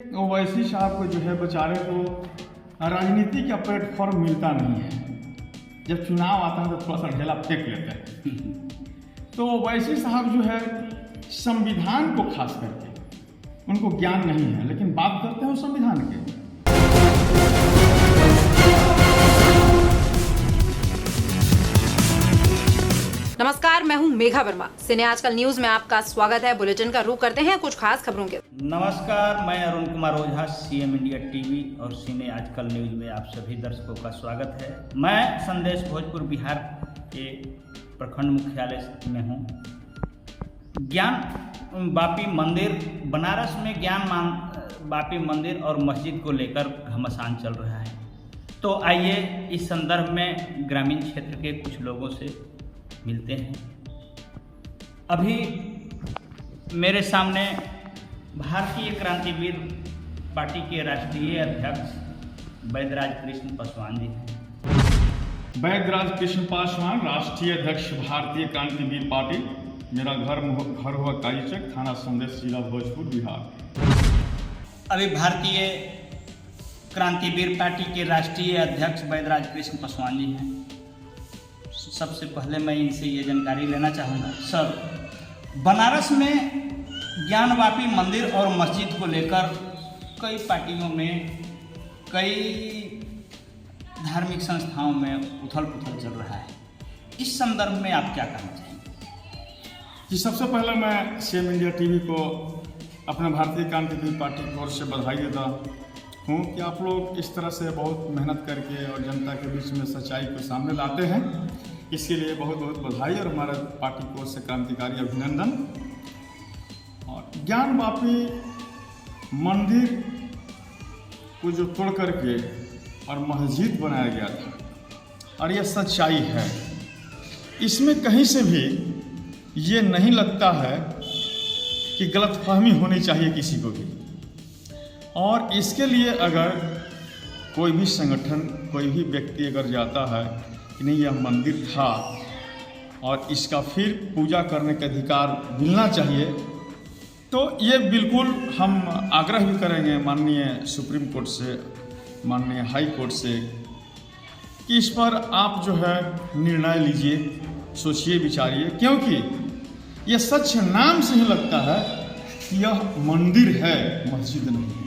ओवैसी साहब को जो है बेचारे को राजनीति का प्लेटफॉर्म मिलता नहीं है। जब चुनाव आता है तो थोड़ा सा ढेला फेंक लेते हैं। तो ओवैसी साहब जो है संविधान को खास करके उनको ज्ञान नहीं है, लेकिन बात करते हैं संविधान के। नमस्कार, मैं हूं मेघा वर्मा। सिने आजकल न्यूज में आपका स्वागत है। बुलेटिन का रुख करते हैं कुछ खास खबरों के। नमस्कार, मैं Arun Kumar Ojha, CM India TV और सिने आजकल न्यूज में आप सभी दर्शकों का स्वागत है। मैं संदेश भोजपुर बिहार के प्रखंड मुख्यालय में हूँ। ज्ञान वापी मंदिर, बनारस में वापी मंदिर और मस्जिद को लेकर घमासान चल रहा है। तो आइए इस संदर्भ में ग्रामीण क्षेत्र के कुछ लोगों से मिलते हैं। अभी मेरे सामने भारतीय क्रांतिवीर पार्टी के राष्ट्रीय अध्यक्ष वैद्यराज कृष्ण पासवान जी हैं। वैद्यराज कृष्ण पासवान, राष्ट्रीय अध्यक्ष भारतीय क्रांतिवीर पार्टी। मेरा घर हुआ कालीचक, थाना संदेश, जिला भोजपुर, बिहार। अभी भारतीय क्रांतिवीर पार्टी के राष्ट्रीय अध्यक्ष वैद्यराज कृष्ण पासवान जी हैं। सबसे पहले मैं इनसे ये जानकारी लेना चाहूँगा। सर, बनारस में ज्ञानवापी मंदिर और मस्जिद को लेकर कई पार्टियों में, कई धार्मिक संस्थाओं में उथल पुथल चल रहा है। इस संदर्भ में आप क्या कहना चाहेंगे? जी, सबसे पहले मैं सीएम इंडिया टीवी को अपने भारतीय क्रांतिवीर पार्टी की ओर से बधाई देता हूँ कि आप लोग इस तरह से बहुत मेहनत करके और जनता के बीच में सच्चाई को सामने लाते हैं। इसके लिए बहुत बहुत बधाई और हमारा पार्टी की ओर से क्रांतिकारी अभिनंदन। और ज्ञानवापी मंदिर को जो तोड़ करके और मस्जिद बनाया गया था, और यह सच्चाई है, इसमें कहीं से भी ये नहीं लगता है कि गलतफहमी होनी चाहिए किसी को भी। और इसके लिए अगर कोई भी संगठन, कोई भी व्यक्ति अगर जाता है कि नहीं यह मंदिर था और इसका फिर पूजा करने का अधिकार मिलना चाहिए, तो ये बिल्कुल हम आग्रह भी करेंगे माननीय सुप्रीम कोर्ट से, माननीय हाई कोर्ट से, कि इस पर आप जो है निर्णय लीजिए, सोचिए, विचारिए। क्योंकि यह सच नाम से ही लगता है कि यह मंदिर है, मस्जिद नहीं है।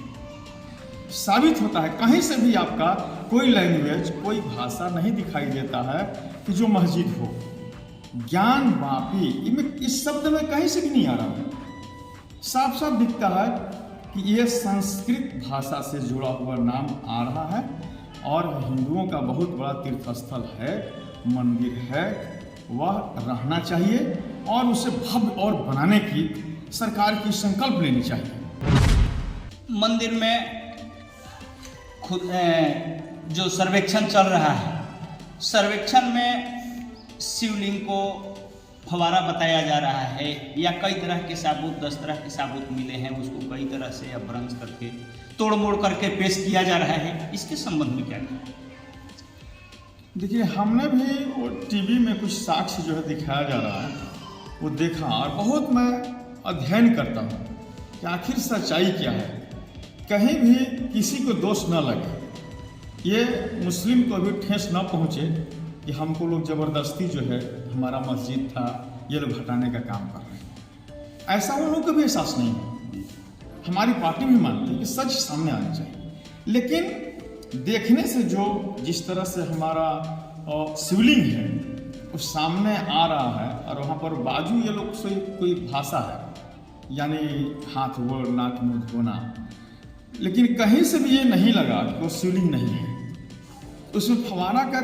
साबित होता है कहीं से भी आपका कोई लैंग्वेज, कोई भाषा नहीं दिखाई देता है कि जो मस्जिद हो। ज्ञानवापी, इस शब्द में कहीं से भी नहीं आ रहा है। साफ साफ दिखता है कि यह संस्कृत भाषा से जुड़ा हुआ नाम आ रहा है और हिंदुओं का बहुत बड़ा तीर्थस्थल है, मंदिर है, वह रहना चाहिए और उसे भव्य और बनाने की सरकार की संकल्प लेनी चाहिए। मंदिर में खुद जो सर्वेक्षण चल रहा है, सर्वेक्षण में शिवलिंग को फवारा बताया जा रहा है, या कई तरह के साबुत, 10 तरह के साबुत मिले हैं, उसको कई तरह से अपभ्रंश करके, तोड़ मोड़ करके पेश किया जा रहा है। इसके संबंध में क्या कहें? देखिए, हमने भी वो टीवी में कुछ साक्ष्य जो है दिखाया जा रहा है, वो देखा और बहुत मैं अध्ययन करता हूँ कि आखिर सच्चाई क्या है। कहीं भी किसी को दोष न लगे, ये मुस्लिम को भी ठेस न पहुँचे कि हमको लोग ज़बरदस्ती जो है हमारा मस्जिद था ये लोग हटाने का काम कर रहे हैं। ऐसा उन लोगों को भी एहसास नहीं है। हमारी पार्टी भी मानती है कि सच सामने आना चाहिए, लेकिन देखने से जो जिस तरह से हमारा शिवलिंग है वो सामने आ रहा है और वहाँ पर बाजू ये लोग से कोई भाषा है, यानी हाथ वो नाक मुँह धोना, लेकिन कहीं से भी ये नहीं लगा कि वो शिवलिंग नहीं है, उसमें फवारा का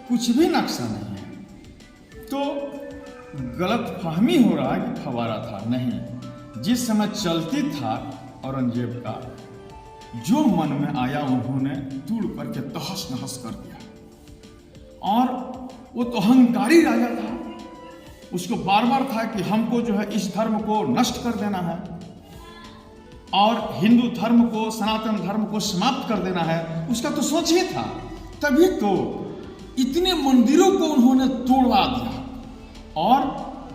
कुछ भी नक्शा नहीं है। तो गलतफहमी हो रहा है कि फवारा था, नहीं। जिस समय चलती था औरंगजेब का, जो मन में आया उन्होंने तोड़ करके तहस नहस कर दिया। और वो तो अहंकारी राजा था, उसको बार बार था कि हमको जो है इस धर्म को नष्ट कर देना है और हिंदू धर्म को, सनातन धर्म को समाप्त कर देना है। उसका तो सोच ही था, तभी तो इतने मंदिरों को उन्होंने तोड़वा दिया और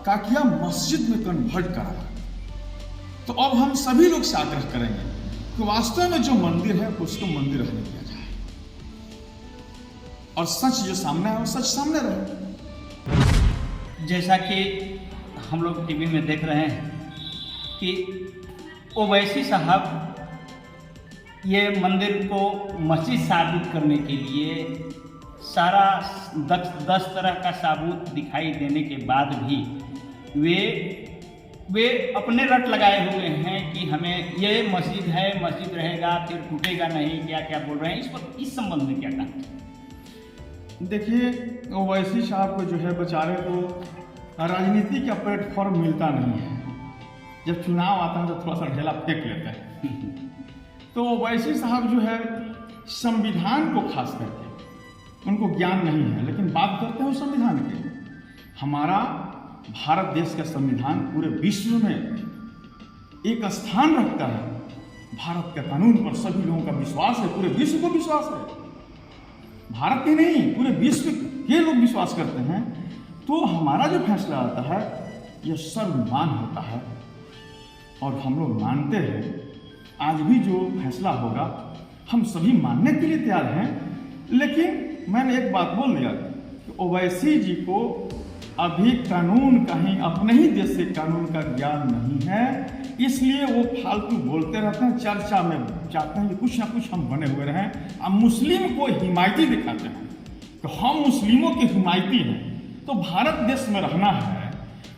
क्या किया, मस्जिद में कन्वर्ट करा। तो अब हम सभी लोग से आग्रह करेंगे कि वास्तव में जो मंदिर है उसको मंदिर रहने दिया जाए और सच जो सामने है वो सच सामने रहे। जैसा कि हम लोग टीवी में देख रहे हैं कि ओवैसी साहब ये मंदिर को मस्जिद साबित करने के लिए सारा 10 तरह का सबूत दिखाई देने के बाद भी वे अपने रट लगाए हुए हैं कि हमें ये मस्जिद है, मस्जिद रहेगा, फिर टूटेगा नहीं, क्या क्या बोल रहे हैं। इस संबंध में क्या कहना? देखिए, ओवैसी साहब को जो है बेचारे को राजनीति का प्लेटफॉर्म मिलता नहीं है। जब चुनाव आता है तो थोड़ा सा ढेला फेंक लेते हैं। तो ओवैसी साहब जो है संविधान को खास करके उनको ज्ञान नहीं है, लेकिन बात करते हैं संविधान की। हमारा भारत देश का संविधान पूरे विश्व में एक स्थान रखता है। भारत के कानून पर सभी लोगों का विश्वास है, पूरे विश्व को विश्वास है। भारत के नहीं, पूरे विश्व के लोग विश्वास करते हैं। तो हमारा जो फैसला आता है यह सर्वमान्य होता है और हम लोग मानते हैं। आज भी जो फैसला होगा हम सभी मानने के लिए तैयार हैं। लेकिन मैंने एक बात बोल दिया कि ओवैसी जी को अभी कानून कहीं अपने ही देश से कानून का ज्ञान नहीं है, इसलिए वो फालतू बोलते रहते हैं। चर्चा में चाहते हैं कि कुछ ना कुछ हम बने हुए रहें। अब मुस्लिम को हिमायती दिखाते हैं तो हम मुस्लिमों के हिमायती हैं। तो भारत देश में रहना है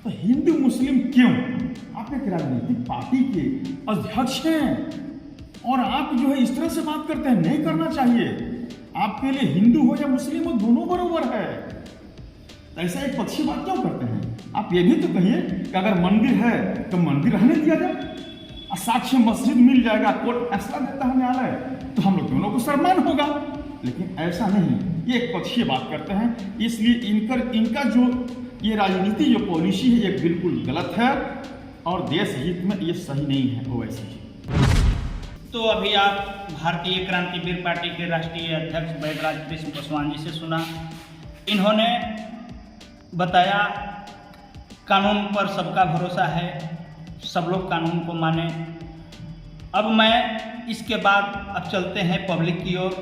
तो हिंदू मुस्लिम क्यों? आप एक राजनीतिक पार्टी के अध्यक्ष हैं और आप जो है इस तरह से बात करते हैं, नहीं करना चाहिए। आपके लिए हिंदू हो या मुस्लिम हो दोनों बराबर है। ऐसा एक पक्षी बात क्यों करते हैं? आप ये भी तो कहिए कि अगर मंदिर है तो मंदिर रहने दिया जाए। साक्ष्य मस्जिद मिल जाएगा, कोर्ट फैसला देता है न्यायालय, तो हम लोग दोनों को सम्मान होगा। लेकिन ऐसा नहीं, ये एक पक्षीय बात करते हैं। इसलिए इनका जो ये राजनीति जो पॉलिसी है ये बिल्कुल गलत है और देश हित में ये सही नहीं है। ओवैसी तो अभी आप भारतीय क्रांतिवीर पार्टी के राष्ट्रीय अध्यक्ष वैद्यराज कृष्ण पासवान जी से सुना। इन्होंने बताया कानून पर सबका भरोसा है, सब लोग कानून को माने। अब मैं इसके बाद अब चलते हैं पब्लिक की ओर,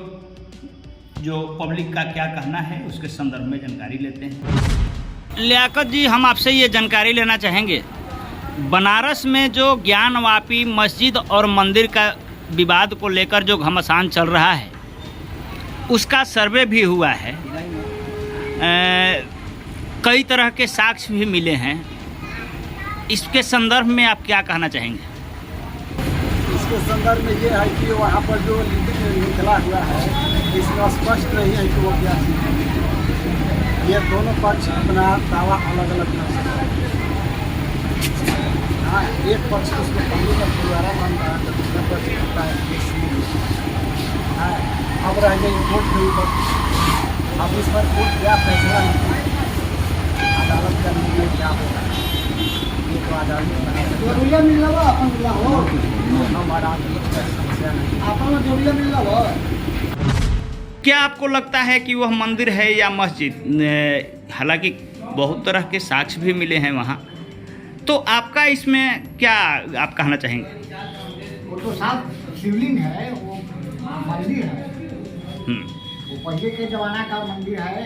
जो पब्लिक का क्या कहना है उसके संदर्भ में जानकारी लेते हैं। लियाकत जी, हम आपसे ये जानकारी लेना चाहेंगे, बनारस में जो ज्ञानवापी मस्जिद और मंदिर का विवाद को लेकर जो घमासान चल रहा है उसका सर्वे भी हुआ है, कई तरह के साक्ष्य भी मिले हैं। इसके संदर्भ में आप क्या कहना चाहेंगे? इसके संदर्भ में ये है कि वहाँ पर जो निकला हुआ है इसमें स्पष्ट नहीं है कि वो क्या है। ये दोनों पक्ष अपना दावा अलग अलग कर सकते हैं। हाँ, एक पक्ष उसको पहले का गुरुद्वारा मान रहा है तो दूसरा पक्ष होता है। हाँ, अब रह गई कोर्ट के ऊपर। अब इस पर कोर्ट क्या फैसला नहीं, अदालत का निर्णय क्या होगा ये तो अदालत हमारा समस्या नहीं। क्या आपको लगता है कि वह मंदिर है या मस्जिद? हालांकि बहुत तरह के साक्ष्य भी मिले हैं वहाँ, तो आपका इसमें क्या आप कहना चाहेंगे? वो तो साफ शिवलिंग है, वो मंदिर है। वो पहले के जमाना का मंदिर है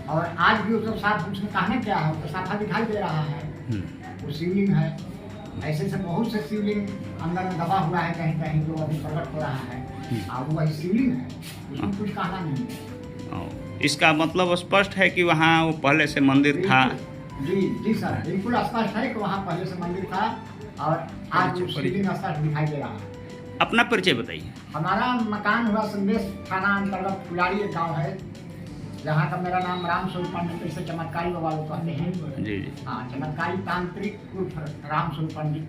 और आज भी वो सब साफ, उसमें कहना क्या है, तो साफा दिखाई दे रहा है। वो शिवलिंग है। ऐसे से बहुत से शिवलिंग अंदर में दबा हुआ है कहीं कहीं जो अभी प्रकट हो रहा है और वो वही शिवलिंग है, उसमें कुछ कहना नहीं है। इसका मतलब स्पष्ट है कि वहाँ वो पहले से मंदिर था। जी जी सर, बिल्कुल स्पष्ट है कि वहाँ पहले से मंदिर था और आज वो शिवलिंग स्पष्ट दिखाई दे रहा है। अपना परिचय बताइए। हमारा मकान हुआ संदेश थाना अंतर्गत फुलारी एक गाँव है, जहाँ का मेरा नाम राम स्वरूप पंडित, इसे चमत्कारी बाबा लोग कहते हैं। जी जी। हाँ, चमत्कारी तांत्रिक उर्फ राम स्वरूप पंडित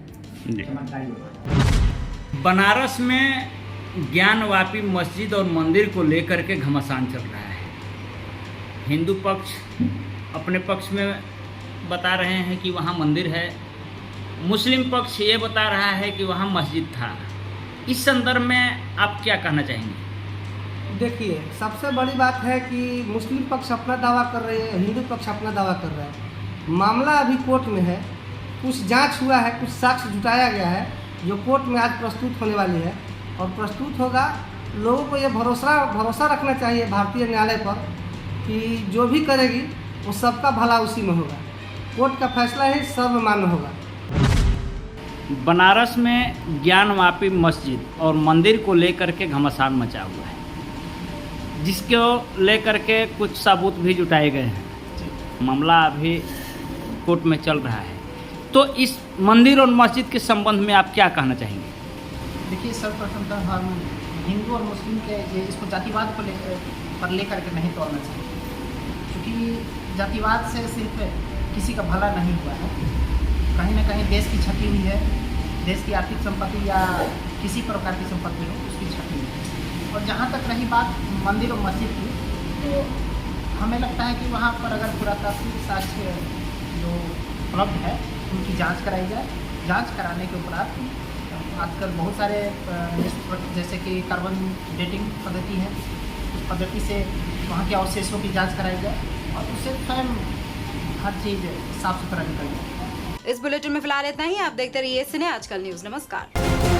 जी। चमत्कारी बाबा। बनारस में ज्ञानवापी मस्जिद और मंदिर को लेकर के घमासान चल रहा है। हिंदू पक्ष अपने पक्ष में बता रहे हैं कि वहाँ मंदिर है, मुस्लिम पक्ष ये बता रहा है कि वहाँ मस्जिद था। इस संदर्भ में आप क्या कहना चाहेंगे? देखिए, सबसे बड़ी बात है कि मुस्लिम पक्ष अपना दावा कर रहे हैं, हिंदू पक्ष अपना दावा कर रहा है। मामला अभी कोर्ट में है, कुछ जांच हुआ है, कुछ साक्ष्य जुटाया गया है जो कोर्ट में आज प्रस्तुत होने वाली है और प्रस्तुत होगा। लोगों को ये भरोसा रखना चाहिए भारतीय न्यायालय पर कि जो भी करेगी वो सबका भला उसी में होगा। कोर्ट का फैसला ही सर्वमान्य होगा। बनारस में ज्ञानवापी मस्जिद और मंदिर को लेकर के घमासान मचा हुआ है, जिसको लेकर के कुछ सबूत भी जुटाए गए हैं। मामला अभी कोर्ट में चल रहा है, तो इस मंदिर और मस्जिद के संबंध में आप क्या कहना चाहेंगे? देखिए, सर्वप्रथम हम हिंदू और मुस्लिम के ये इसको जातिवाद को लेकर के नहीं तोड़ना चाहिए, क्योंकि जातिवाद से सिर्फ किसी का भला नहीं हुआ है। कहीं ना कहीं देश की क्षति हुई है, देश की आर्थिक संपत्ति या किसी प्रकार की संपत्ति हो उसकी क्षति हुई है। और जहाँ तक रही बात मंदिर और मस्जिद की, तो हमें लगता है कि वहाँ पर अगर पुरातात्विक साक्ष्य जो उपलब्ध है उनकी जांच कराई जाए। जांच कराने के उपरांत आजकल बहुत सारे जैसे कि कार्बन डेटिंग पद्धति है, उस पद्धति से वहाँ के अवशेषों की जांच कराई जाए और उससे स्वयं हर चीज़ साफ सुथरा निकल जाए। इस बुलेटिन में फिलहाल इतना ही। आप देखते रहिए सिने आजकल न्यूज़। नमस्कार।